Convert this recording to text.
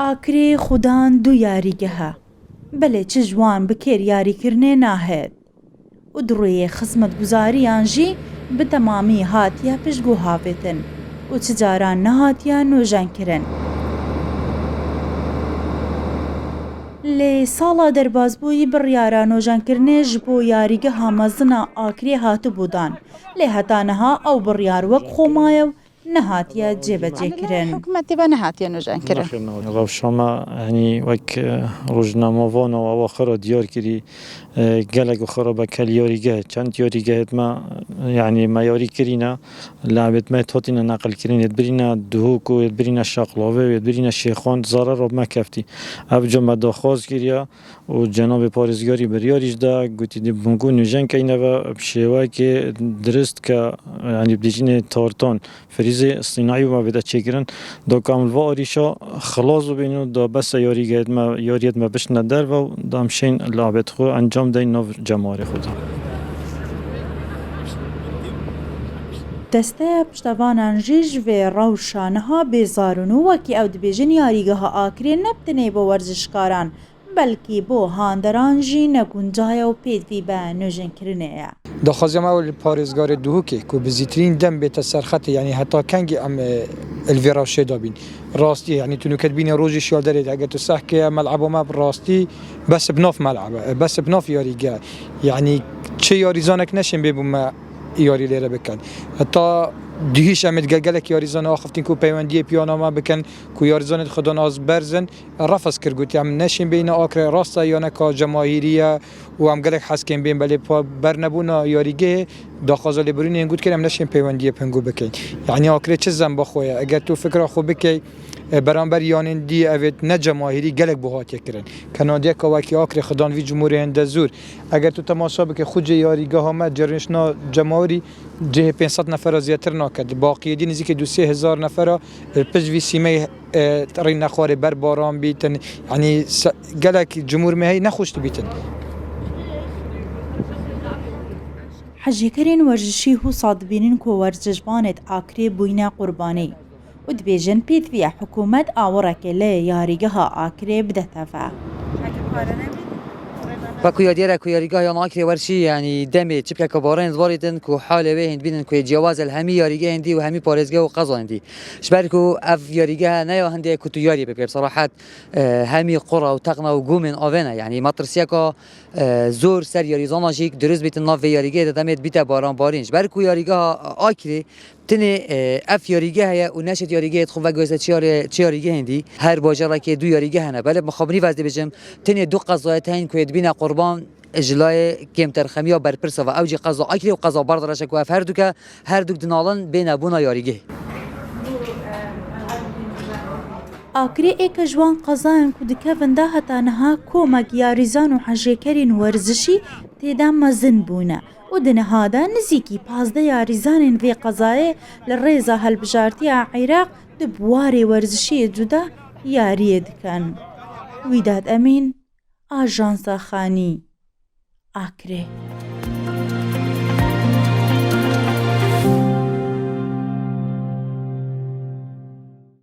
ئاکرێ خودان دوو یاریگەهە بەلێ چ جوان بکێر یاریکردنێ ناهێت و دڕوێ خزمەت گوزاریان ژی بتەمامی هاتیە پشتگو هاوێتن و چ جاران نەهاتیە نۆژەنکردن. لێ ساڵا دەربازبووی بڕیارە نۆژەنکردنێ ji بۆ یاریگەها مەزنە ئاکرێ هاتبوودان لێ هەتانەها ئەو بڕیار وەک خۆمایە و نەهاتیە جێبەجێکردن. حکوومەتی بە نەهاتیە نۆژەنکردن. ڕەوشەمە هەنی وەک ڕۆژنامەڤۆنەوە ئەوە خڕە دیار کردی gelek xwe be yarígeh çend yarígehê me yanî me yarî kirîne labet me hatîne neqilkirin ê birîne duhok û ê birîne şaqlavê ê birîne şêxan zarar me keftî ev ca me daxwaz kiriye û cenabê parêzgarî biryarî ji da gotî bingû nûjenkeyne ve şêwekê dirist ke yanî bijînê tartan frîzê sînayî me vêde çêkirin da kamilva arîşa xilas bibîn û da besa yarîgehê me yariyet me bişne derve û da em şên labet xwe encam دەین ناو جەمارێ خۆدا. دەستەیە پشتەوانان ژیژ vê rewşaneha bêzarûn û wekî ew dibêjin yarîgeha Akrê nebtinê bo werzişkaran belkî bo handeran jî neguncaye û pêdivî be nûjenkirinê ye. Daxwazem ew li parêzgarê Duhokê ku bi zîtirîn dem bête serxetê yanî heta kengî em li vê rewşê dabîn. Rastî yanî tu niketbînî rojê şiyalderê de eger tu sehkeye meleba me bi rastî bes bi nav melebe bes bi nav yarîgeh yanî çi yarîzanek neşên bê bû me yarî lêre bikin. Heta dihîş em ê gelek yarîzana axiftin ku peywendiyê piyana me bikin ku yarîzanê xidan az berzin refez kir gotiye em neşên bêyne Akrê rast e ya neka cemahîrî ye û em gelek heskên bên belê bernebûna yarîgehê daxwaza lêborînên got kir em neşên peywendiyê pingû bikin. Yanî Akrê çi zemba xwe ye eger tu fikra xwe bikey بەرامبەر یانên dî evêt ne cemahîrî gelek buha têkirin. Kenadiyeka wekî Akrê xidan vî cumhuriyên de zûr. Eger tu temaşa bike xwecê yarîgeha me cerêşna cemahîrî cihê 500 nefera zêtir naket. Baqiyedî nizîkî 2-3000 nefera pişt vî sîmeyê rê nexwarê berbaran bîtin yanî gelek cumhur me hey nexweş dibîtin. Hejîkerên werzişî hûsa dibînin ku werzişvanê Akrê bûyne qurbanî û dibêjin pêdiviya hikûmet awirekê lê yarîgeha Akrê bideteve. Ku yadiyera ku yarîgeha yan Akrê werşî yanî demê çipkeka barên zvarê din ku halê wê hîn bînin ku ciyawaz el hemî yarîgehên dî û hemî parêzgeh û qezanên dî. Ji ber ku ev yarîgeha neya hindê ku tu yarî bike bsarahet hemî qura û teqna û gûmên avê ne yanî me tirsiyeka zor ser yarîzana jî dirist bîtin nav vê yarîgehê de demê bîte baranbarîn. Ji ber ku yarîgeha Akrê tinê ev yarîgeheye û neşet yarîgehê xwe vegoste çi yarîgehên dî her bajarekê du yarîgeh hene belê mixabinî vez dibêjim tinê du qezayet hene ku dibîne qurban جلای کمترخمی‌ها برپرسه و اوج قضا اکری و قضا بردارش که هر دو دنالن بین ابونا یاریگه. Akrê êke ji wan qezayên ku dikevin de heta niha komek yarîzan û hejêkerên werzişî têde mezin bûne û di niha de nizîkî 15 yarîzanên vê qezayê li rêza hilbijartiya Iraq di buwarê werzişiyê cuda yariyê dikin. Wîdat Emîn, Ajansa Xanî, Akrê.